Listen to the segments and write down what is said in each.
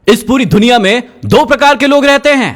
इस पूरी दुनिया में दो प्रकार के लोग रहते हैं।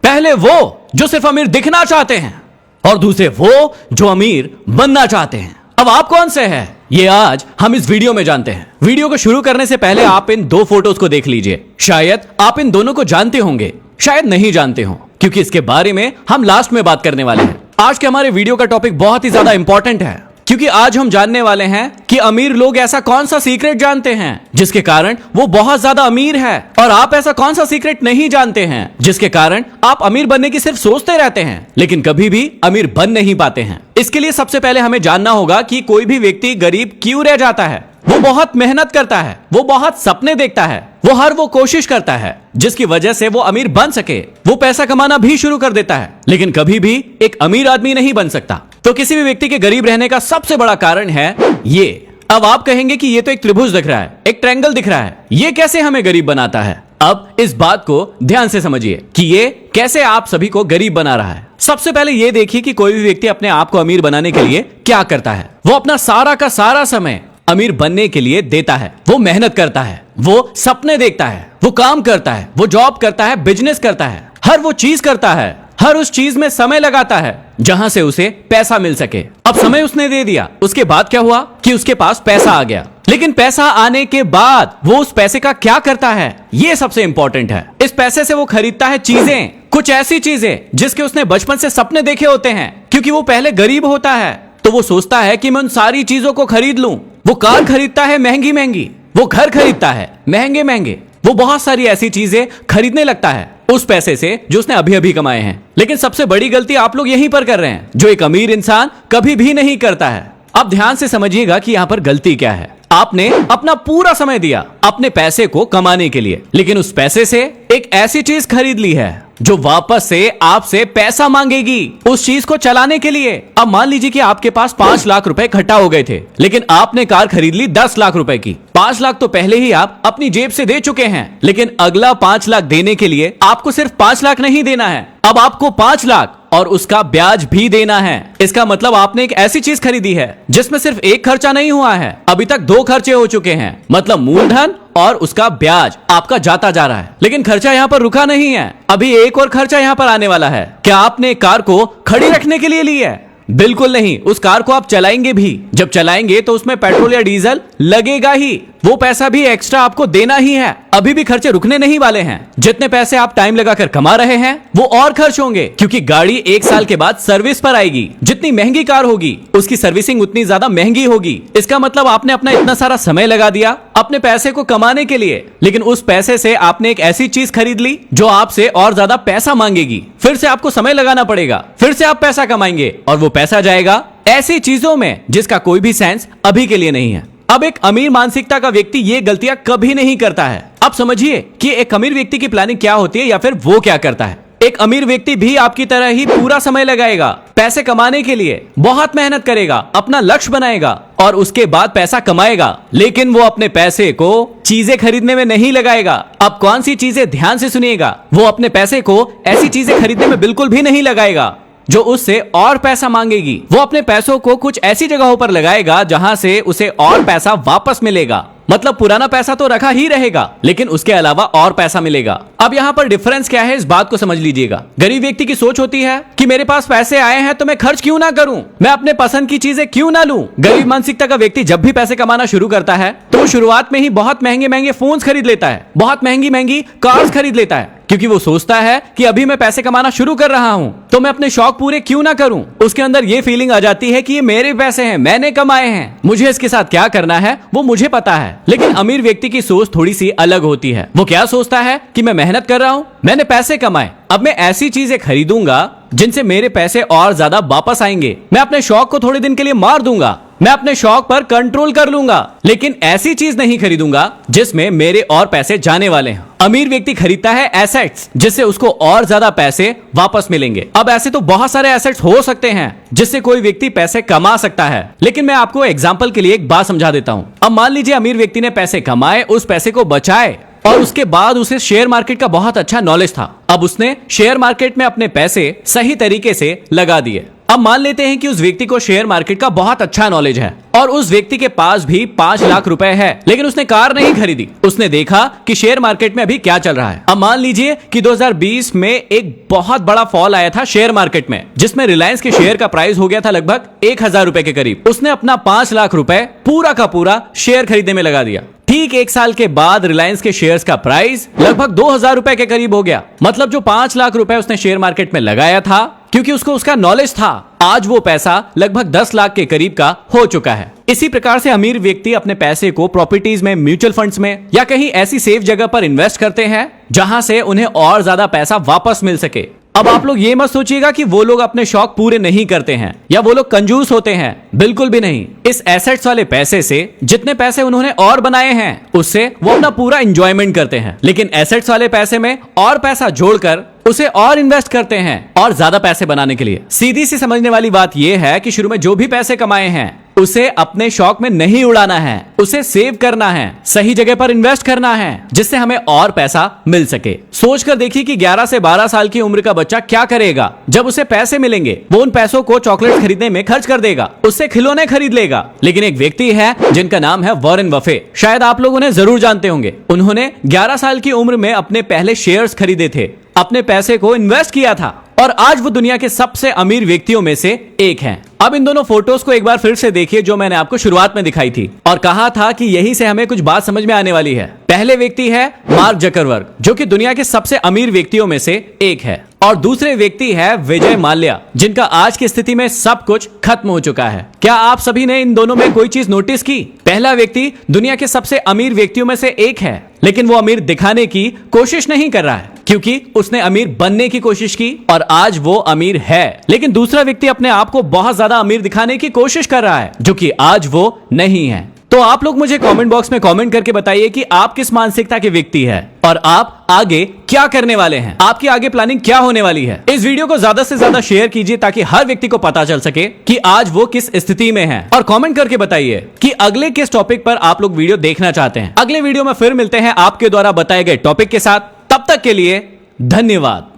पहले वो जो सिर्फ अमीर दिखना चाहते हैं और दूसरे वो जो अमीर बनना चाहते हैं। अब आप कौन से हैं ये आज हम इस वीडियो में जानते हैं। वीडियो को शुरू करने से पहले आप इन दो फोटोज को देख लीजिए। शायद आप इन दोनों को जानते होंगे, शायद नहीं जानते हो, क्योंकि इसके बारे में हम लास्ट में बात करने वाले हैं। आज के हमारे वीडियो का टॉपिक बहुत ही ज्यादा इंपॉर्टेंट है, क्योंकि आज हम जानने वाले हैं कि अमीर लोग ऐसा कौन सा सीक्रेट जानते हैं जिसके कारण वो बहुत ज्यादा अमीर है, और आप ऐसा कौन सा सीक्रेट नहीं जानते हैं जिसके कारण आप अमीर बनने की सिर्फ सोचते रहते हैं लेकिन कभी भी अमीर बन नहीं पाते हैं। इसके लिए सबसे पहले हमें जानना होगा कि कोई भी व्यक्ति गरीब क्यों रह जाता है। वो बहुत मेहनत करता है, वो बहुत सपने देखता है, वो हर वो कोशिश करता है जिसकी वजह से वो अमीर बन सके। वो पैसा कमाना भी शुरू कर देता है लेकिन कभी भी एक अमीर आदमी नहीं बन सकता। तो किसी भी व्यक्ति के गरीब रहने का सबसे बड़ा कारण है ये। अब आप कहेंगे कि ये तो एक त्रिभुज दिख रहा है, एक ट्रायंगल दिख रहा है, ये कैसे हमें गरीब बनाता है। अब इस बात को ध्यान से समझिए कि ये कैसे आप सभी को गरीब बना रहा है। सबसे पहले ये देखिए कि कोई भी व्यक्ति अपने आप को अमीर बनाने के लिए क्या करता है। वो अपना सारा का सारा समय अमीर बनने के लिए देता है। वो मेहनत करता है, वो सपने देखता है, वो काम करता है, वो जॉब करता है, बिजनेस करता है, हर वो चीज करता है, हर उस चीज में समय लगाता है जहां से उसे पैसा मिल सके। अब समय उसने दे दिया, उसके बाद क्या हुआ कि उसके पास पैसा आ गया। लेकिन पैसा आने के बाद वो उस पैसे का क्या करता है, ये सबसे इंपॉर्टेंट है। इस पैसे से वो खरीदता है चीजें, कुछ ऐसी चीजें जिसके उसने बचपन से सपने देखे होते हैं। क्योंकि वो पहले गरीब होता है तो वो सोचता है कि मैं उन सारी चीजों को खरीद लूं। वो कार खरीदता है महंगी महंगी, वो घर खरीदता है महंगे महंगे, वो बहुत सारी ऐसी चीजें खरीदने लगता है उस पैसे से जो उसने अभी अभी कमाए हैं। लेकिन सबसे बड़ी गलती आप लोग यहीं पर कर रहे हैं, जो एक अमीर इंसान कभी भी नहीं करता है। अब ध्यान से समझिएगा कि यहां पर गलती क्या है। आपने अपना पूरा समय दिया अपने पैसे को कमाने के लिए, लेकिन उस पैसे से एक ऐसी चीज खरीद ली है जो वापस से आपसे पैसा मांगेगी उस चीज को चलाने के लिए। अब मान लीजिए कि आपके पास 5 लाख रुपए इकट्ठा हो गए थे, लेकिन आपने कार खरीद ली 10 लाख रुपए की। 5 लाख तो पहले ही आप अपनी जेब से दे चुके हैं, लेकिन अगला 5 लाख देने के लिए आपको सिर्फ 5 लाख नहीं देना है, अब आपको 5 लाख और उसका ब्याज भी देना है। इसका मतलब आपने एक ऐसी चीज खरीदी है जिसमें सिर्फ एक खर्चा नहीं हुआ है, अभी तक 2 खर्चे हो चुके हैं। मतलब मूलधन और उसका ब्याज आपका जाता जा रहा है। लेकिन खर्चा यहाँ पर रुका नहीं है, अभी एक और खर्चा यहाँ पर आने वाला है। क्या आपने कार को खड़ी रखने के लिए ली है? बिल्कुल नहीं। उस कार को आप चलाएंगे भी, जब चलाएंगे तो उसमें पेट्रोल या डीजल लगेगा ही, वो पैसा भी एक्स्ट्रा आपको देना ही है। अभी भी खर्चे रुकने नहीं वाले हैं। जितने पैसे आप टाइम लगाकर कमा रहे हैं वो और खर्च होंगे, क्योंकि गाड़ी 1 साल के बाद सर्विस पर आएगी। जितनी महंगी कार होगी उसकी सर्विसिंग उतनी ज्यादा महंगी होगी। इसका मतलब आपने अपना इतना सारा समय लगा दिया अपने पैसे को कमाने के लिए, लेकिन उस पैसे से आपने एक ऐसी चीज खरीद ली जो आपसे और ज्यादा पैसा मांगेगी। फिर से आपको समय लगाना पड़ेगा, फिर से आप पैसा कमाएंगे और वो पैसा जाएगा ऐसी चीजों में जिसका कोई भी सेंस अभी के लिए नहीं है। अब एक अमीर मानसिकता का व्यक्ति ये गलतियां कभी नहीं करता है। अब समझिए कि एक अमीर व्यक्ति की प्लानिंग क्या होती है या फिर वो क्या करता है। एक अमीर व्यक्ति भी आपकी तरह ही पूरा समय लगाएगा पैसे कमाने के लिए, बहुत मेहनत करेगा, अपना लक्ष्य बनाएगा और उसके बाद पैसा कमाएगा, लेकिन वो अपने पैसे को चीजें खरीदने में नहीं लगाएगा। अब कौन सी चीजें, ध्यान से सुनिएगा, वो अपने पैसे को ऐसी चीजें खरीदने में बिल्कुल भी नहीं लगाएगा जो उससे और पैसा मांगेगी। वो अपने पैसों को कुछ ऐसी जगहों पर लगाएगा जहां से उसे और पैसा वापस मिलेगा। मतलब पुराना पैसा तो रखा ही रहेगा, लेकिन उसके अलावा और पैसा मिलेगा। अब यहाँ पर डिफरेंस क्या है इस बात को समझ लीजिएगा। गरीब व्यक्ति की सोच होती है कि मेरे पास पैसे आए हैं तो मैं खर्च क्यों ना करूं, मैं अपने पसंद की चीजें क्यों ना लूं। गरीब मानसिकता का व्यक्ति जब भी पैसे कमाना शुरू करता है तो वो शुरुआत में ही बहुत महंगे महंगे फोन्स खरीद लेता है, बहुत महंगी महंगी कार्स खरीद लेता है, क्योंकि वो सोचता है कि अभी मैं पैसे कमाना शुरू कर रहा हूं तो मैं अपने शौक पूरे क्यों ना करूं। उसके अंदर ये फीलिंग आ जाती है कि ये मेरे पैसे हैं, मैंने कमाए हैं, मुझे इसके साथ क्या करना है वो मुझे पता है। लेकिन अमीर व्यक्ति की सोच थोड़ी सी अलग होती है। वो क्या सोचता है कि मैं मेहनत कर रहा हूं, मैंने पैसे कमाए, अब मैं ऐसी चीजें खरीदूंगा जिनसे मेरे पैसे और ज्यादा वापस आएंगे। मैं अपने शौक को थोड़े दिन के लिए मार दूंगा, मैं अपने शौक पर कंट्रोल कर लूंगा, लेकिन ऐसी चीज नहीं खरीदूंगा जिसमें मेरे और पैसे जाने वाले हैं। अमीर व्यक्ति खरीदता है एसेट्स जिससे उसको और ज्यादा पैसे वापस मिलेंगे। अब ऐसे तो बहुत सारे एसेट्स हो सकते हैं जिससे कोई व्यक्ति पैसे कमा सकता है, लेकिन मैं आपको एग्जांपल के लिए एक बात समझा देता हूं। अब मान लीजिए अमीर व्यक्ति ने पैसे कमाए, उस पैसे को बचाए और उसके बाद उसे शेयर मार्केट का बहुत अच्छा नॉलेज था। अब उसने शेयर मार्केट में अपने पैसे सही तरीके से लगा दिए। अब मान लेते हैं कि उस व्यक्ति को शेयर मार्केट का बहुत अच्छा नॉलेज है और उस व्यक्ति के पास भी 5 लाख रुपए है, लेकिन उसने कार नहीं खरीदी। उसने देखा कि शेयर मार्केट में अभी क्या चल रहा है। अब मान लीजिए कि 2020 में एक बहुत बड़ा फॉल आया था शेयर मार्केट में, जिसमें रिलायंस के शेयर का प्राइस हो गया था लगभग 1000 रुपए के करीब। उसने अपना 5 लाख रुपए पूरा का पूरा शेयर खरीदने में लगा दिया। ठीक 1 साल के बाद रिलायंस के शेयर्स का प्राइस लगभग 2000 रुपए के करीब हो गया। मतलब जो 5 लाख रुपए उसने शेयर मार्केट में लगाया था, क्योंकि उसको उसका नॉलेज था, आज वो पैसा लगभग 10 लाख के करीब का हो चुका है। इसी प्रकार से अमीर व्यक्ति अपने पैसे को प्रॉपर्टीज में, म्यूचुअल फंड्स में या कहीं ऐसी सेफ जगह पर इन्वेस्ट करते हैं जहां से उन्हें और ज्यादा पैसा वापस मिल सके। अब आप लोग ये मत सोचिएगा कि वो लोग अपने शौक पूरे नहीं करते हैं या वो लोग कंजूस होते हैं, बिल्कुल भी नहीं। इस एसेट्स वाले पैसे से जितने पैसे उन्होंने और बनाए हैं उससे वो अपना पूरा एंजॉयमेंट करते हैं, लेकिन एसेट्स वाले पैसे में और पैसा जोड़कर उसे और इन्वेस्ट करते हैं और ज्यादा पैसे बनाने के लिए। सीधी सी समझने वाली बात यह है कि शुरू में जो भी पैसे कमाए हैं उसे अपने शौक में नहीं उड़ाना है, उसे सेव करना है, सही जगह पर इन्वेस्ट करना है जिससे हमें और पैसा मिल सके। सोच कर देखिए कि 11 से 12 साल की उम्र का बच्चा क्या करेगा जब उसे पैसे मिलेंगे। वो उन पैसों को चॉकलेट खरीदने में खर्च कर देगा, उससे खिलौने खरीद लेगा। लेकिन एक व्यक्ति है जिनका नाम है वॉरेन बफे, शायद आप लोग उन्हें जरूर जानते होंगे। उन्होंने 11 साल की उम्र में अपने पहले शेयर्स खरीदे थे, अपने पैसे को इन्वेस्ट किया था और आज वो दुनिया के सबसे अमीर व्यक्तियों में से एक हैं। अब इन दोनों फोटोज को एक बार फिर से देखिए जो मैंने आपको शुरुआत में दिखाई थी और कहा था कि यही से हमें कुछ बात समझ में आने वाली है। पहले व्यक्ति है मार्क जकरबर्ग, जो कि दुनिया के सबसे अमीर व्यक्तियों में से एक है, और दूसरे व्यक्ति है विजय माल्या, जिनका आज की स्थिति में सब कुछ खत्म हो चुका है। क्या आप सभी ने इन दोनों में कोई चीज नोटिस की? पहला व्यक्ति दुनिया के सबसे अमीर व्यक्तियों में से एक है, लेकिन वो अमीर दिखाने की कोशिश नहीं कर रहा है क्योंकि उसने अमीर बनने की कोशिश की और आज वो अमीर है। लेकिन दूसरा व्यक्ति अपने आप को बहुत ज्यादा अमीर दिखाने की कोशिश कर रहा है, जो कि आज वो नहीं है। तो आप लोग मुझे कमेंट बॉक्स में कमेंट करके बताइए कि आप किस मानसिकता के व्यक्ति हैं और आप आगे क्या करने वाले हैं, आपकी आगे प्लानिंग क्या होने वाली है। इस वीडियो को ज्यादा से ज्यादा शेयर कीजिए ताकि हर व्यक्ति को पता चल सके कि आज वो किस स्थिति में है, और कमेंट करके बताइए कि अगले किस टॉपिक पर आप लोग वीडियो देखना चाहते हैं। अगले वीडियो में फिर मिलते हैं आपके द्वारा बताए गए टॉपिक के साथ। तब तक के लिए धन्यवाद।